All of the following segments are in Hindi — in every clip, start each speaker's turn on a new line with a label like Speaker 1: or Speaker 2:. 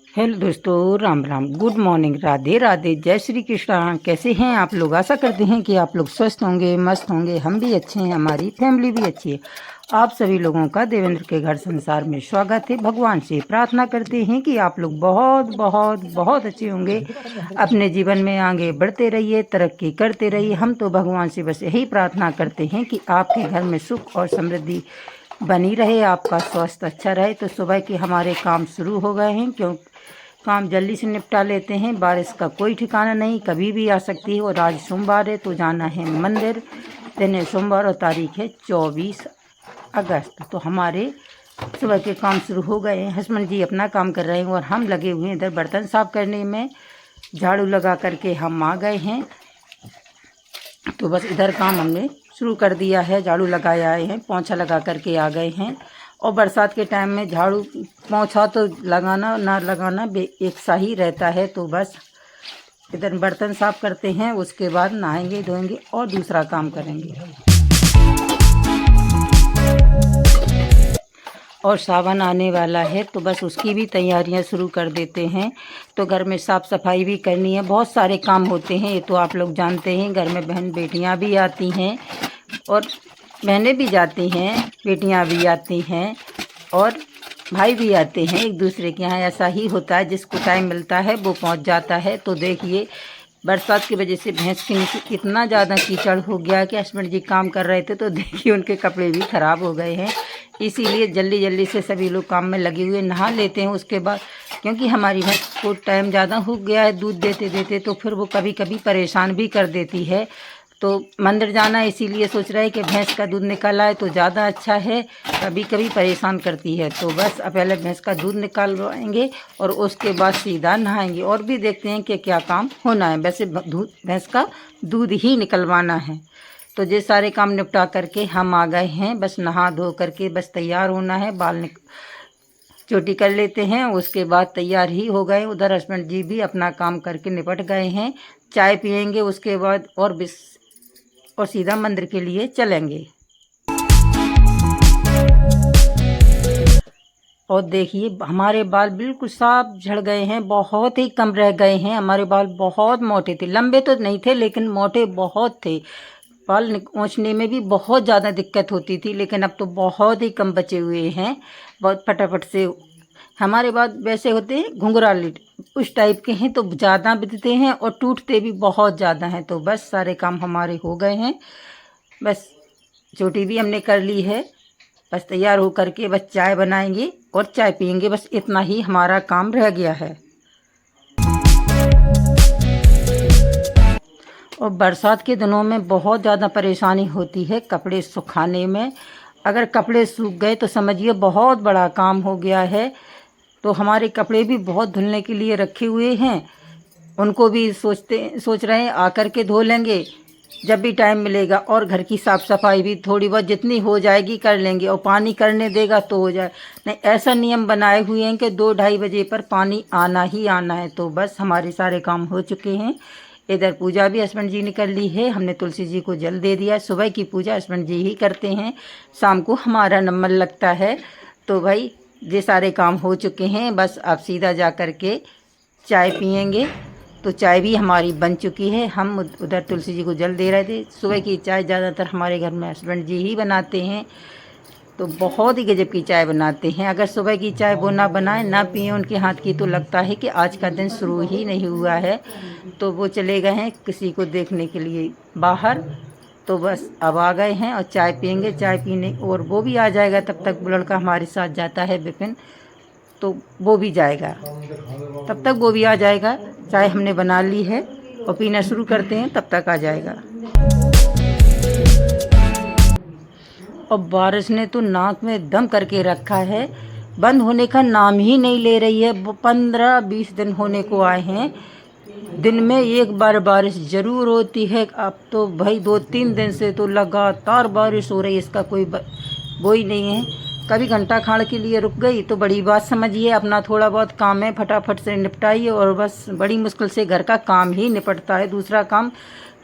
Speaker 1: हेलो दोस्तों, राम राम, गुड मॉर्निंग, राधे राधे, जय श्री कृष्णा। कैसे हैं आप लोग? आशा करते हैं कि आप लोग स्वस्थ होंगे, मस्त होंगे। हम भी अच्छे हैं, हमारी फैमिली भी अच्छी है। आप सभी लोगों का देवेंद्र के घर संसार में स्वागत है। भगवान से प्रार्थना करते हैं कि आप लोग बहुत बहुत बहुत अच्छे होंगे, अपने जीवन में आगे बढ़ते रहिए, तरक्की करते रहिए। हम तो भगवान से बस यही प्रार्थना करते हैं कि आपके घर में सुख और समृद्धि बनी रहे, आपका स्वास्थ्य अच्छा रहे। तो सुबह के हमारे काम शुरू हो गए हैं, क्यों काम जल्दी से निपटा लेते हैं। बारिश का कोई ठिकाना नहीं, कभी भी आ सकती है। और आज सोमवार है तो जाना है मंदिर। दिन है सोमवार और तारीख है 24 अगस्त। तो हमारे सुबह के काम शुरू हो गए हैं। हस्बैंड जी अपना काम कर रहे हैं और हम लगे हुए हैं इधर बर्तन साफ करने में। झाड़ू लगा करके हम आ गए हैं, तो बस इधर काम हमने शुरू कर दिया है। झाड़ू लगाए आए हैं, पोंछा लगा करके आ गए हैं। और बरसात के टाइम में झाड़ू पोंछा तो लगाना ना लगाना एक सा ही रहता है। तो बस इधर बर्तन साफ करते हैं, उसके बाद नहाएंगे धोएंगे और दूसरा काम करेंगे। और सावन आने वाला है तो बस उसकी भी तैयारियां शुरू कर देते हैं। तो घर में साफ़ सफाई भी करनी है, बहुत सारे काम होते हैं, ये तो आप लोग जानते हैं। घर में बहन बेटियां भी आती हैं और बहनें भी जाती हैं, बेटियां भी आती हैं और भाई भी आते हैं। एक दूसरे के यहाँ ऐसा ही होता है, जिसको टाइम मिलता है वो पहुंच जाता है। तो देखिए, बरसात की वजह से भैंस के नीचे इतना ज़्यादा कीचड़ हो गया कि हस्बैंड जी काम कर रहे थे तो देखिए उनके कपड़े भी ख़राब हो गए हैं। इसीलिए जल्दी जल्दी से सभी लोग काम में लगे हुए, नहा लेते हैं उसके बाद। क्योंकि हमारी भैंस को टाइम ज़्यादा हो गया है दूध देते देते, तो फिर वो कभी कभी परेशान भी कर देती है। तो मंदिर जाना है, इसीलिए सोच रहे हैं कि भैंस का दूध निकाल आए तो ज़्यादा अच्छा है। कभी कभी परेशान करती है, तो बस पहले भैंस का दूध निकालवाएंगे और उसके बाद सीधा नहाएंगे। और भी देखते हैं कि क्या काम होना है। वैसे भैंस का दूध ही निकलवाना है। तो ये सारे काम निपटा करके हम आ गए हैं। बस नहा धो करके बस तैयार होना है, बाल चोटी कर लेते हैं, उसके बाद तैयार ही हो गए। उधर हस्बैंड जी भी अपना काम करके निपट गए हैं। चाय पियेंगे उसके बाद और सीधा मंदिर के लिए चलेंगे। और देखिए, हमारे बाल बिल्कुल साफ झड़ गए हैं, बहुत ही कम रह गए हैं। हमारे बाल बहुत मोटे थे, लंबे तो नहीं थे लेकिन मोटे बहुत थे। बाल नोचने में भी बहुत ज़्यादा दिक्कत होती थी, लेकिन अब तो बहुत ही कम बचे हुए हैं। बहुत फटाफट से हमारे बाल वैसे होते हैं घुंघराले उस टाइप के हैं, तो ज़्यादा बिकते हैं और टूटते भी बहुत ज़्यादा हैं। तो बस सारे काम हमारे हो गए हैं। बस चोटी भी हमने कर ली है। बस तैयार हो करके बस चाय बनाएंगे और चाय पियेंगे। बस इतना ही हमारा काम रह गया है। और बरसात के दिनों में बहुत ज़्यादा परेशानी होती है कपड़े सुखाने में। अगर कपड़े सूख गए तो समझिए बहुत बड़ा काम हो गया है। तो हमारे कपड़े भी बहुत धुलने के लिए रखे हुए हैं, उनको भी सोच रहे हैं आकर के धो लेंगे जब भी टाइम मिलेगा। और घर की साफ़ सफाई भी थोड़ी बहुत जितनी हो जाएगी कर लेंगे, और पानी करने देगा तो हो जाए। नहीं, ऐसा नियम बनाए हुए हैं कि 2-2:30 बजे पर पानी आना ही आना है। तो बस हमारे सारे काम हो चुके हैं। इधर पूजा भी हस्बैंड जी ने कर ली है। हमने तुलसी जी को जल दे दिया। सुबह की पूजा हस्बैंड जी ही करते हैं, शाम को हमारा नंबर लगता है। तो भाई ये सारे काम हो चुके हैं। बस आप सीधा जा कर के चाय पियेंगे। तो चाय भी हमारी बन चुकी है। हम उधर तुलसी जी को जल दे रहे थे। सुबह की चाय ज़्यादातर हमारे घर में हस्बैंड जी ही बनाते हैं, तो बहुत ही गजब की चाय बनाते हैं। अगर सुबह की चाय वो ना बनाए ना पिए उनके हाथ की, तो लगता है कि आज का दिन शुरू ही नहीं हुआ है। तो वो चले गए हैं किसी को देखने के लिए बाहर। तो बस अब आ गए हैं और चाय पियेंगे। चाय पीने और वो भी आ जाएगा, तब तक लड़का हमारे साथ जाता है विपिन, तो वो भी जाएगा, तब तक वो भी आ जाएगा। चाय हमने बना ली है और पीना शुरू करते हैं, तब तक आ जाएगा। और बारिश ने तो नाक में दम करके रखा है, बंद होने का नाम ही नहीं ले रही है। 15-20 दिन होने को आए हैं, दिन में एक बार बारिश ज़रूर होती है। अब तो भाई 2-3 दिन से तो लगातार बारिश हो रही है, इसका कोई वो ही नहीं है। कभी घंटा खाड़ के लिए रुक गई तो बड़ी बात समझिए। अपना थोड़ा बहुत काम है फटाफट से निपटाइए, और बस बड़ी मुश्किल से घर का काम ही निपटता है, दूसरा काम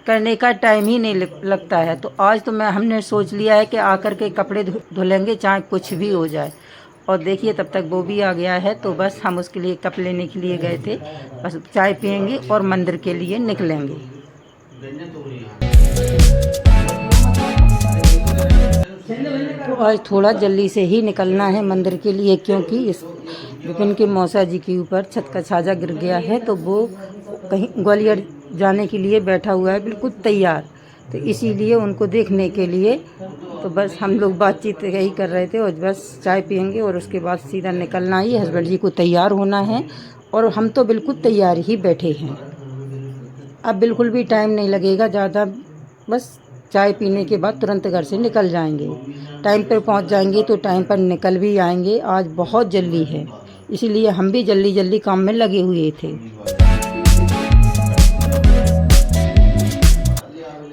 Speaker 1: करने का टाइम ही नहीं लगता है। तो आज तो हमने सोच लिया है कि आकर के कपड़े धुलेंगे चाहे कुछ भी हो जाए। और देखिए तब तक वो भी आ गया है। तो बस हम उसके लिए कप लेने के लिए गए थे। बस चाय पियेंगे और मंदिर के लिए निकलेंगे। तो आज थोड़ा जल्दी से ही निकलना है मंदिर के लिए, क्योंकि इस विपिन के मौसा जी के ऊपर छत का छाजा गिर गया है। तो वो कहीं ग्वालियर जाने के लिए बैठा हुआ है, बिल्कुल तैयार। तो इसीलिए उनको देखने के लिए तो बस हम लोग बातचीत यही कर रहे थे। और बस चाय पियेंगे और उसके बाद सीधा निकलना ही। हस्बैंड जी को तैयार होना है और हम तो बिल्कुल तैयार ही बैठे हैं। अब बिल्कुल भी टाइम नहीं लगेगा ज़्यादा, बस चाय पीने के बाद तुरंत घर से निकल जाएंगे। टाइम पर पहुंच जाएंगे तो टाइम पर निकल भी आएंगे। आज बहुत जल्दी है, इसीलिए हम भी जल्दी जल्दी काम में लगे हुए थे।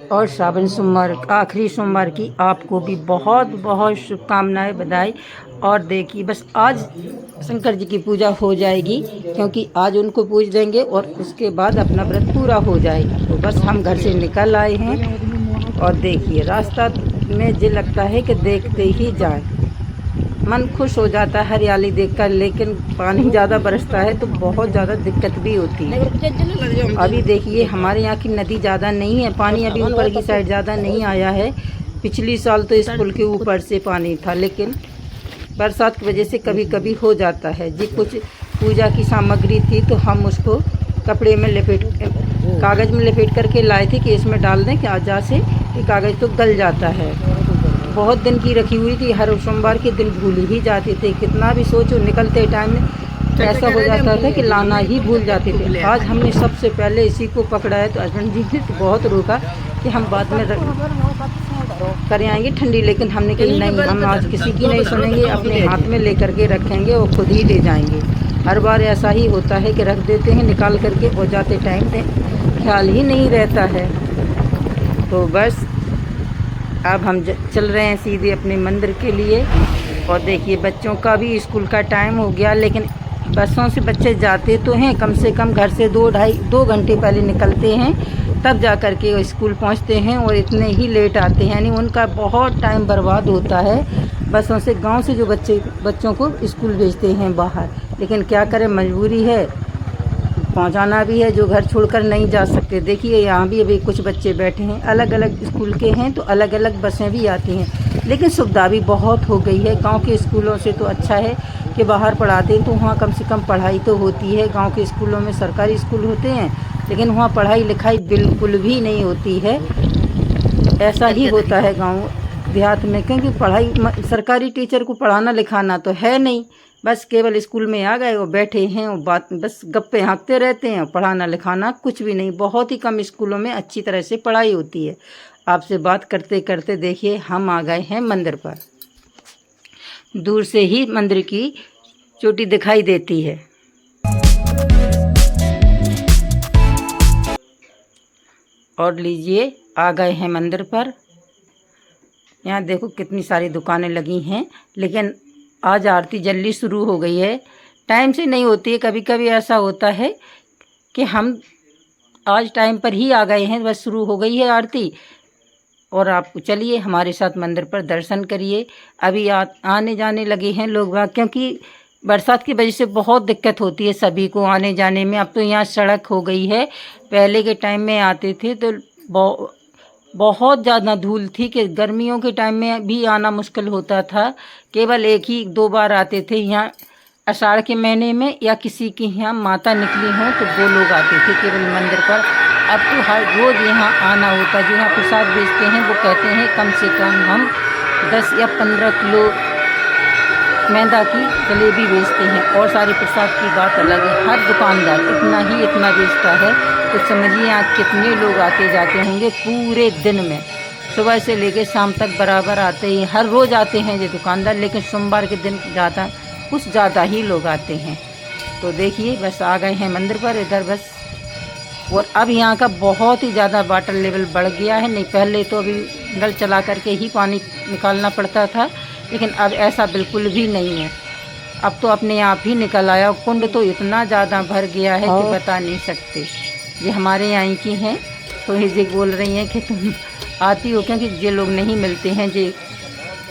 Speaker 1: और श्रावण सोमवार, आखिरी सोमवार की आपको भी बहुत बहुत शुभकामनाएं, बधाई। और देखिए बस आज शंकर जी की पूजा हो जाएगी, क्योंकि आज उनको पूज देंगे और उसके बाद अपना व्रत पूरा हो जाएगा। तो बस हम घर से निकल आए हैं और देखिए रास्ता में जो लगता है कि देखते ही जाए, मन खुश हो जाता है हरियाली देखकर। लेकिन पानी ज़्यादा बरसता है तो बहुत ज़्यादा दिक्कत भी होती है। अभी देखिए हमारे यहाँ की नदी ज़्यादा नहीं है, पानी अभी ऊपर की साइड ज़्यादा नहीं आया है। पिछली साल तो इस पुल के ऊपर से पानी था, लेकिन बरसात की वजह से कभी कभी हो जाता है। जी कुछ पूजा की सामग्री थी तो हम उसको कपड़े में कागज़ में लपेट करके लाए थे कि इसमें डाल दें कि आजा से ये कागज़ तो गल जाता है। बहुत दिन की रखी हुई थी, हर सोमवार के दिन भूल ही जाते थे। कितना भी सोचो निकलते टाइम ऐसा हो जाता था कि लाना ही भूल जाते थे। आज हमने सबसे पहले इसी को पकड़ा है। तो हस्बैंड जी ने तो बहुत रोका कि हम बाद में कर आएंगे ठंडी, लेकिन हमने कही नहीं, हम आज किसी की नहीं सुनेंगे, अपने हाथ में लेकर के रखेंगे और खुद ही ले जाएंगे। हर बार ऐसा ही होता है कि रख देते हैं निकाल करके और जाते टाइम पे ख्याल ही नहीं रहता है। तो बस अब हम चल रहे हैं सीधे अपने मंदिर के लिए। और देखिए बच्चों का भी स्कूल का टाइम हो गया, लेकिन बसों से बच्चे जाते तो हैं, कम से कम घर से 2 घंटे पहले निकलते हैं, तब जा कर के स्कूल पहुंचते हैं और इतने ही लेट आते हैं। यानी उनका बहुत टाइम बर्बाद होता है बसों से। गांव से जो बच्चों को स्कूल भेजते हैं बाहर, लेकिन क्या करें, मजबूरी है, पहुंचाना भी है, जो घर छोड़कर नहीं जा सकते। देखिए यहाँ भी अभी कुछ बच्चे बैठे हैं, अलग अलग स्कूल के हैं तो अलग अलग बसें भी आती हैं, लेकिन सुविधा भी बहुत हो गई है। गांव के स्कूलों से तो अच्छा है कि बाहर पढ़ाते हैं तो वहाँ कम से कम पढ़ाई तो होती है। गांव के स्कूलों में सरकारी स्कूल होते हैं, लेकिन वहाँ पढ़ाई लिखाई बिल्कुल भी नहीं होती है। ऐसा ही होता है गाँव देहात में, क्योंकि पढ़ाई सरकारी टीचर को पढ़ाना लिखाना तो है नहीं, बस केवल स्कूल में आ गए और बैठे हैं और बात बस गप्पे हाँकते रहते हैं। पढ़ाना लिखाना कुछ भी नहीं, बहुत ही कम स्कूलों में अच्छी तरह से पढ़ाई होती है। आपसे बात करते करते देखिए हम आ गए हैं मंदिर पर। दूर से ही मंदिर की चोटी दिखाई देती है। और लीजिए आ गए हैं मंदिर पर। यहाँ देखो कितनी सारी दुकानें लगी हैं, लेकिन आज आरती जल्दी शुरू हो गई है, टाइम से नहीं होती है। कभी कभी ऐसा होता है कि हम आज टाइम पर ही आ गए हैं, बस शुरू हो गई है आरती। और आप चलिए हमारे साथ मंदिर पर दर्शन करिए। अभी आने जाने लगे हैं लोग वहाँ, क्योंकि बरसात की वजह से बहुत दिक्कत होती है सभी को आने जाने में। अब तो यहाँ सड़क हो गई है, पहले के टाइम में आते थे तो बहुत ज़्यादा धूल थी कि गर्मियों के टाइम में भी आना मुश्किल होता था। केवल 1-2 बार आते थे यहाँ आषाढ़ के महीने में, या किसी के यहाँ माता निकली हो तो वो लोग आते थे केवल मंदिर पर। अब तो हर रोज़ यहाँ आना होता है। जो यहाँ प्रसाद बेचते हैं वो कहते हैं कम से कम हम 10 या 15 किलो मैदा की जलेबी बेचते हैं, और सारे प्रसाद की बात अलग है। हर दुकानदार इतना बेचता है, तो समझिए यहाँ कितने लोग आते जाते होंगे पूरे दिन में। सुबह से लेकर शाम तक बराबर आते ही, हर रोज़ आते हैं ये दुकानदार, लेकिन सोमवार के दिन कुछ ज़्यादा ही लोग आते हैं। तो देखिए बस आ गए हैं मंदिर पर इधर बस। और अब यहाँ का बहुत ही ज़्यादा वाटर लेवल बढ़ गया है। नहीं पहले तो अभी नल चला करके ही पानी निकालना पड़ता था, लेकिन अब ऐसा बिल्कुल भी नहीं है। अब तो अपने आप ही निकल आया। कुंड तो इतना ज़्यादा भर गया है कि बता नहीं सकते। ये हमारे यहाँ की हैं, तो ये बोल रही हैं कि तुम आती हो, क्योंकि ये लोग नहीं मिलते हैं। ये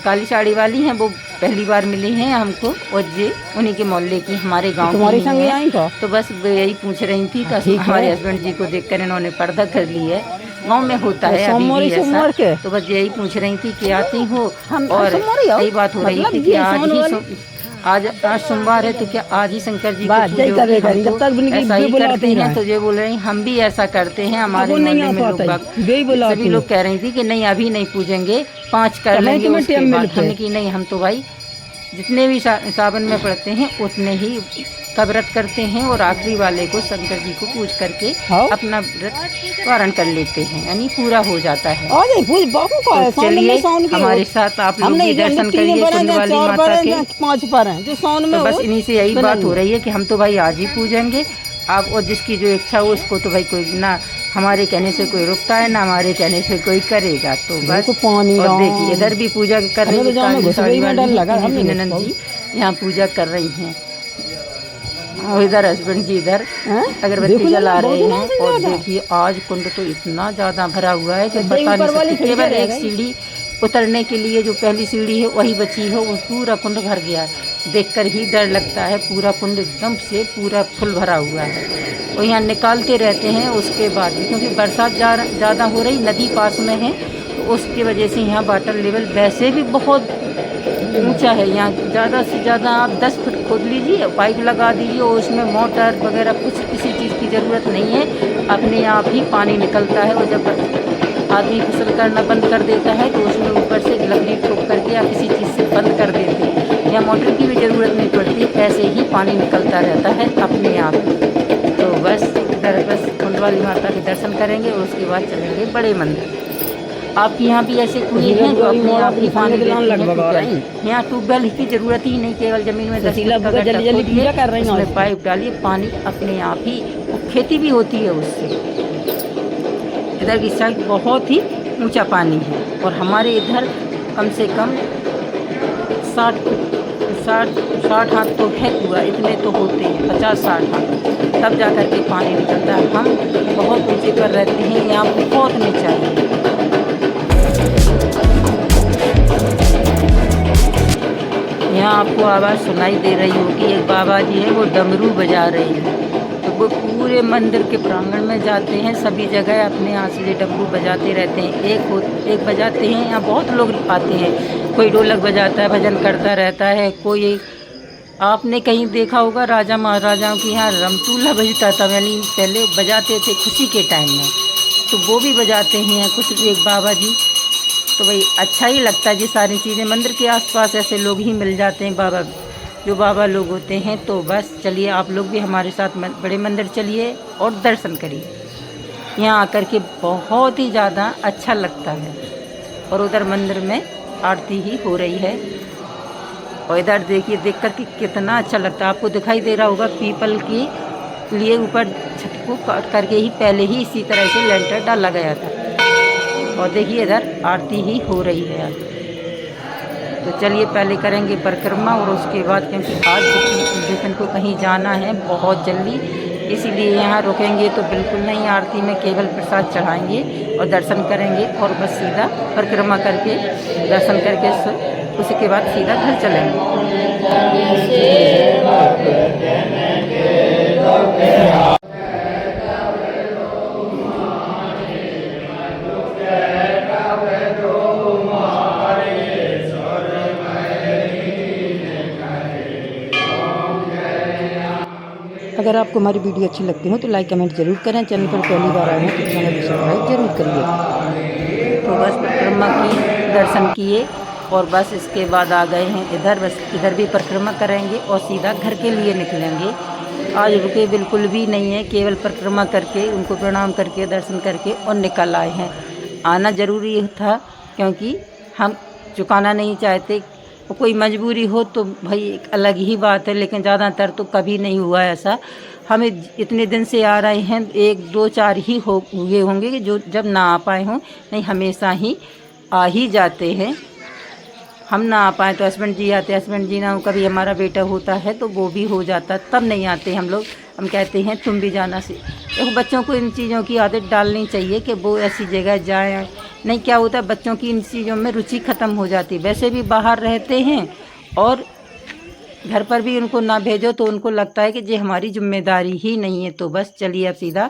Speaker 1: काली साड़ी वाली हैं, वो पहली बार मिले हैं हमको, और ये उन्हीं के मोहल्ले की हमारे गांव
Speaker 2: तुम्हारे
Speaker 1: की
Speaker 2: संग
Speaker 1: ही
Speaker 2: आई का?
Speaker 1: हैं। तो बस यही पूछ रही थी कि हमारे हस्बैंड जी को देखकर इन्होंने पर्दा कर ली है। गांव में होता है अभी भी ऐसा। तो बस यही पूछ रही थी कि आती हो, और यही बात हो रही थी कि आज सोमवार है तो क्या आज ही शंकर जी को पूजोगे? ऐसा ही करते हैं। तो ये बोल रहे हैं हम भी ऐसा करते हैं, हमारे मोहल्ले में लोग सभी लोग कह रही थी कि नहीं अभी नहीं पूजेंगे, 5 कर लेंगे उसके बाद। हमने कि नहीं, हम तो भाई जितने भी सावन में पढ़ते हैं उतने ही का व्रत करते हैं, और आखिरी वाले को शंकर जी को पूज करके अपना व्रत पारण कर लेते हैं, यानी पूरा हो जाता है। तो चलिए हमारे साथ आप लोग भी दर्शन करिए कुंड वाली माता के।
Speaker 2: 5 पर हैं जो सावन में,
Speaker 1: तो बस इन्हीं से यही बात हो रही है कि हम तो भाई आज ही पूजेंगे, आप और जिसकी जो इच्छा हो उसको तो भाई कोई ना हमारे कहने से कोई रुकता है ना हमारे कहने से कोई करेगा। तो बस और देखिए इधर भी पूजा कर रही है ननद जी, यहाँ पूजा कर रही हैं, और इधर हस्बैंड जी इधर अगरबत्ती जला रहे हैं। और देखिए आज कुंड तो इतना ज़्यादा भरा हुआ है कि बता नहीं सकते। केवल एक सीढ़ी उतरने के लिए जो पहली सीढ़ी है वही बची है, वो पूरा कुंड भर गया है। देखकर ही डर लगता है, पूरा कुंड एकदम से पूरा फुल भरा हुआ है। और यहाँ निकालते रहते हैं उसके बाद, क्योंकि बरसात ज़्यादा हो रही, नदी पास में है, तो उसकी वजह से यहाँ वाटर लेवल वैसे भी बहुत ऊंचा है। यहाँ ज़्यादा से ज़्यादा आप 10 फुट खोद लीजिए, पाइप लगा दीजिए, और उसमें मोटर वगैरह कुछ किसी चीज़ की ज़रूरत नहीं है, अपने आप ही पानी निकलता है। और जब आदमी फिसल करना बंद कर देता है तो उसमें ऊपर से लकड़ी ठोक करके या किसी चीज़ से बंद कर देते हैं, या मोटर की भी ज़रूरत नहीं पड़ती, ऐसे ही पानी निकलता रहता है अपने आप। तो बस इधर बस कुंड वाली माता के दर्शन करेंगे और उसके बाद चलेंगे बड़े मंदिर। आपके यहाँ भी ऐसे कुएं हैं जो अपने आप ही पानी देते हैं? यहाँ ट्यूबवेल की जरूरत ही नहीं, केवल जमीन में 10 उसमें पाइप डालिए, पानी अपने आप ही, खेती भी होती है उससे। इधर की साइड बहुत ही ऊंचा पानी है, और हमारे इधर कम से कम 60 हाथ तो है कुआ, इतने तो होते हैं 50-60 हाथ, तब जा कर के पानी निकलता है। हम बहुत ऊंचे पर रहते हैं, यहाँ बहुत नीचा है। यहाँ आपको आवाज़ सुनाई दे रही होगी, एक बाबा जी है वो डमरू बजा रहे हैं। तो वो पूरे मंदिर के प्रांगण में जाते हैं, सभी जगह अपने यहाँ से डमरू बजाते रहते हैं। एक बजाते हैं, यहाँ बहुत लोग आते हैं, कोई ढोलक बजाता है, भजन करता रहता है, कोई आपने कहीं देखा होगा राजा महाराजाओं की यहाँ रमतूला बजता था, यानी पहले बजाते थे खुशी के टाइम में, तो वो भी बजाते हैं कुछ एक बाबा जी। तो भाई अच्छा ही लगता है, ये सारी चीज़ें मंदिर के आसपास ऐसे लोग ही मिल जाते हैं बाबा, जो बाबा लोग होते हैं। तो बस चलिए आप लोग भी हमारे साथ बड़े मंदिर चलिए और दर्शन करिए। यहाँ आकर के बहुत ही ज़्यादा अच्छा लगता है, और उधर मंदिर में आरती ही हो रही है। और इधर देखिए, देख कर के कितना अच्छा लगता है। आपको दिखाई दे रहा होगा पीपल के लिए ऊपर छत को काट करके ही पहले ही इसी तरह से लेंटर डाला गया था। और देखिए इधर आरती ही हो रही है। तो चलिए पहले करेंगे परिक्रमा, और उसके बाद, क्योंकि आज देखने को कहीं जाना है बहुत जल्दी, इसीलिए यहाँ रुकेंगे तो बिल्कुल नहीं। आरती में केवल प्रसाद चढ़ाएंगे और दर्शन करेंगे, और बस सीधा परिक्रमा करके दर्शन करके उसके बाद सीधा घर चलेंगे। अगर आपको हमारी वीडियो अच्छी लगती हो तो लाइक कमेंट जरूर करें। चैनल पर पहली बार आए हैं तो चैनल को सब्सक्राइब जरूर करिए। तो बस परिक्रमा की, दर्शन किए, और बस इसके बाद आ गए हैं इधर। बस इधर भी परिक्रमा करेंगे और सीधा घर के लिए निकलेंगे। आज रुके बिल्कुल भी नहीं है, केवल परिक्रमा करके उनको प्रणाम करके दर्शन करके और निकल आए हैं। आना ज़रूरी था, क्योंकि हम चुकाना नहीं चाहते। कोई मजबूरी हो तो भाई एक अलग ही बात है, लेकिन ज़्यादातर तो कभी नहीं हुआ ऐसा। हमें इतने दिन से आ रहे हैं, 1, 2, 4 ही हुए होंगे कि जो जब ना आ पाए हों, नहीं हमेशा ही आ ही जाते हैं। हम ना आ पाए तो हस्बैंड जी आते, हस्बैंड जी ना हो, कभी हमारा बेटा होता है तो वो भी हो जाता, तब नहीं आते हम लोग। हम कहते हैं तुम भी जाना से। देखो बच्चों को इन चीज़ों की आदत डालनी चाहिए कि वो ऐसी जगह जाएं। नहीं क्या होता है, बच्चों की इन चीज़ों में रुचि ख़त्म हो जाती है। वैसे भी बाहर रहते हैं और घर पर भी उनको ना भेजो तो उनको लगता है कि ये हमारी जिम्मेदारी ही नहीं है। तो बस चलिए अब सीधा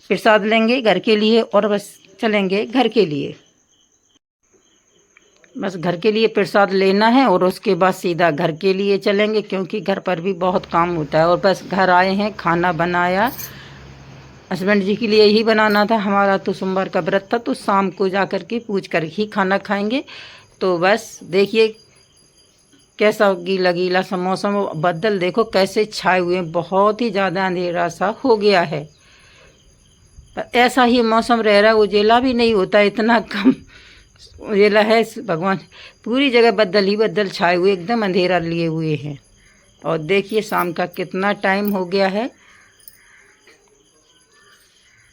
Speaker 1: प्रसाद लेंगे घर के लिए और बस चलेंगे घर के लिए। बस घर के लिए प्रसाद लेना है और उसके बाद सीधा घर के लिए चलेंगे, क्योंकि घर पर भी बहुत काम होता है। और बस घर आए हैं, खाना बनाया, हस्बैंड जी के लिए ही बनाना था। हमारा तो सोमवार का व्रत था, तो शाम को जा कर के पूज कर ही खाना खाएंगे। तो बस देखिए कैसा गीला गीला सा मौसम, बादल देखो कैसे छाए हुए हैं, बहुत ही ज़्यादा अंधेरा सा हो गया है। ऐसा ही मौसम रह रहा है, उजेला भी नहीं होता, इतना कम उजेला है भगवान। पूरी जगह बदल ही बदल छाए हुए, एकदम अंधेरा लिए हुए हैं। और देखिए शाम का कितना टाइम हो गया है।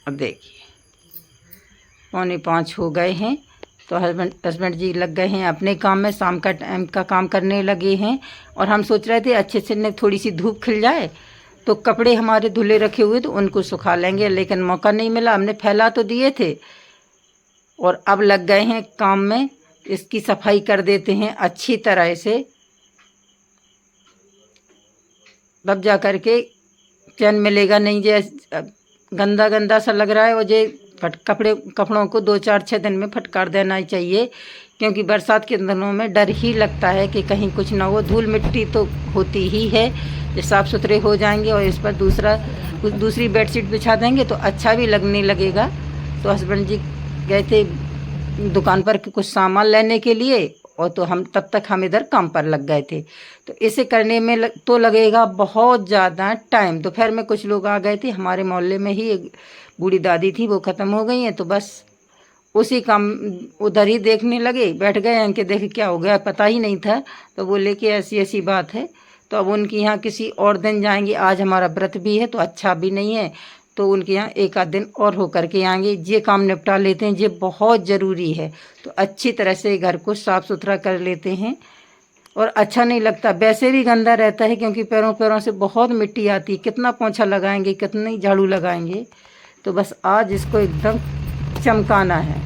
Speaker 1: अब देखिए 4:45 हो गए हैं। तो हस्बैंड जी लग गए हैं अपने काम में, शाम का टाइम का काम करने लगे हैं। और हम सोच रहे थे अच्छे से थोड़ी सी धूप खिल जाए तो कपड़े हमारे धुले रखे हुए तो उनको सुखा लेंगे, लेकिन मौका नहीं मिला। हमने फैला तो दिए थे और अब लग गए हैं काम में। इसकी सफाई कर देते हैं अच्छी तरह से, तब जा कर के चैन मिलेगा। नहीं जे गंदा गंदा सा लग रहा है, और जे कपड़ों को 2-4-6 दिन में फटकार देना ही चाहिए, क्योंकि बरसात के दिनों में डर ही लगता है कि कहीं कुछ ना हो। धूल मिट्टी तो होती ही है, ये साफ़ सुथरे हो जाएंगे और इस पर दूसरी बेडशीट बिछा देंगे तो अच्छा भी लगने लगेगा। तो हस्बैंड जी गए थे दुकान पर कुछ सामान लेने के लिए, और तो हम तब तक हम इधर काम पर लग गए थे। तो इसे करने में तो लगेगा बहुत ज़्यादा टाइम। दोपहर में कुछ लोग आ गए थे, हमारे मोहल्ले में ही एक बूढ़ी दादी थी, वो ख़त्म हो गई हैं। तो बस उसी काम उधर ही देखने लगे, बैठ गए इनके देख क्या हो गया पता ही नहीं था। तो बोले कि ऐसी ऐसी बात है। तो अब उनके यहाँ किसी और दिन जाएंगे, आज हमारा व्रत भी है तो अच्छा भी नहीं है, तो उनके यहाँ एक आध दिन और हो करके आएंगे। ये काम निपटा लेते हैं, ये बहुत ज़रूरी है। तो अच्छी तरह से घर को साफ़ सुथरा कर लेते हैं। और अच्छा नहीं लगता, वैसे भी गंदा रहता है, क्योंकि पैरों से बहुत मिट्टी आती है। कितना पोंछा लगाएंगे, कितनी झाड़ू लगाएंगे। तो बस आज इसको एकदम चमकाना है।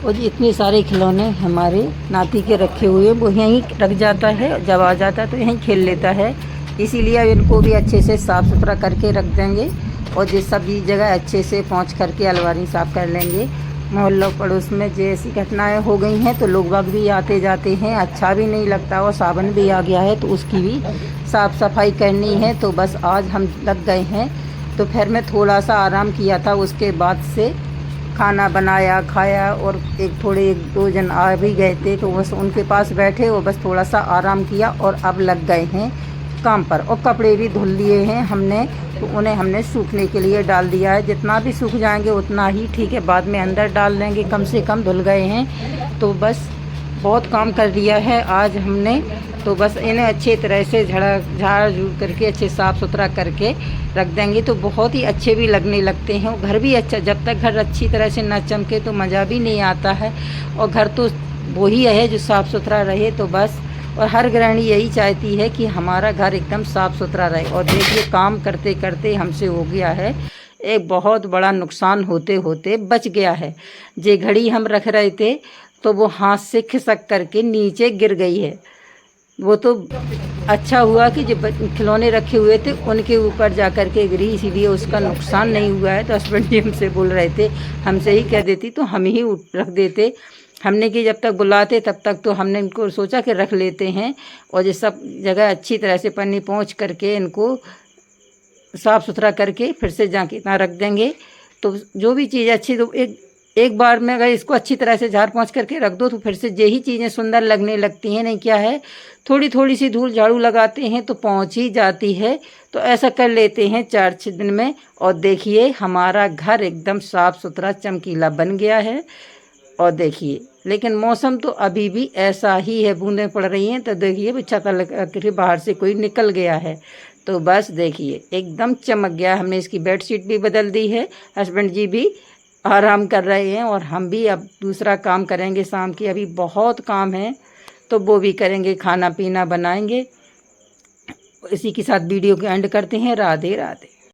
Speaker 1: और इतने सारे खिलौने हमारे नाती के रखे हुए, वो यहीं रख जाता है, जब आ जाता है तो यहीं खेल लेता है। इसीलिए इनको भी अच्छे से साफ़ सुथरा करके रख देंगे, और जिस सब जगह अच्छे से पहुँच करके अलमारी साफ़ कर लेंगे। मोहल्ला पड़ोस में जैसी घटनाएं हो गई हैं तो लोग बाग भी आते जाते हैं, अच्छा भी नहीं लगता। और सावन भी आ गया है तो उसकी भी साफ़ सफाई करनी है। तो बस आज हम लग गए हैं। तो फिर मैं थोड़ा सा आराम किया था, उसके बाद से खाना बनाया, खाया, और 1-2 जन आ भी गए थे तो बस उनके पास बैठे और बस थोड़ा सा आराम किया। और अब लग गए हैं काम पर। और कपड़े भी धुल लिए हैं हमने, तो उन्हें हमने सूखने के लिए डाल दिया है। जितना भी सूख जाएंगे उतना ही ठीक है, बाद में अंदर डाल देंगे। कम से कम धुल गए हैं, तो बस बहुत काम कर दिया है आज हमने। तो बस इन्हें अच्छे तरह से झाड़ झूड़ करके अच्छे साफ़ सुथरा करके रख देंगे तो बहुत ही अच्छे भी लगने लगते हैं। और घर भी अच्छा, जब तक घर अच्छी तरह से ना चमके तो मज़ा भी नहीं आता है। और घर तो वही है जो साफ़ सुथरा रहे। तो बस, और हर गृहिणी यही चाहती है कि हमारा घर एकदम साफ़ सुथरा रहे। और देखिए काम करते करते हमसे हो गया है एक बहुत बड़ा नुकसान, होते होते बच गया है। जे घड़ी हम रख रहे थे तो वो हाथ से खिसक करके नीचे गिर गई है। वो तो अच्छा हुआ कि जो खिलौने रखे हुए थे उनके ऊपर जा कर के गिरी, इसीलिए उसका नुकसान नहीं हुआ है। तो हस्बैंड जी हमसे बोल रहे थे, हमसे ही कह देती तो हम ही रख देते। हमने कि जब तक बुलाते तब तक तो हमने इनको सोचा कि रख लेते हैं, और ये सब जगह अच्छी तरह से पन्नी पोंछ करके इनको साफ़ सुथरा करके फिर से जाके इतना रख देंगे। तो जो भी चीज़ अच्छी, तो एक बार में अगर इसको अच्छी तरह से झाड़ पोंछ करके रख दो तो फिर से यही चीज़ें सुंदर लगने लगती हैं। नहीं क्या है, थोड़ी थोड़ी सी धूल झाड़ू लगाते हैं तो पहुँच ही जाती है। तो ऐसा कर लेते हैं 4-6 दिन में। और देखिए हमारा घर एकदम साफ़ सुथरा चमकीला बन गया है। और देखिए, लेकिन मौसम तो अभी भी ऐसा ही है, बूंदें पड़ रही हैं। तो देखिए छाता लगा के बाहर से कोई निकल गया है। तो बस देखिए एकदम चमक गया। हमने इसकी बेडशीट भी बदल दी है, हस्बैंड जी भी आराम कर रहे हैं, और हम भी अब दूसरा काम करेंगे शाम की। अभी बहुत काम है तो वो भी करेंगे, खाना पीना बनाएंगे। इसी के साथ वीडियो को एंड करते हैं। राधे राधे।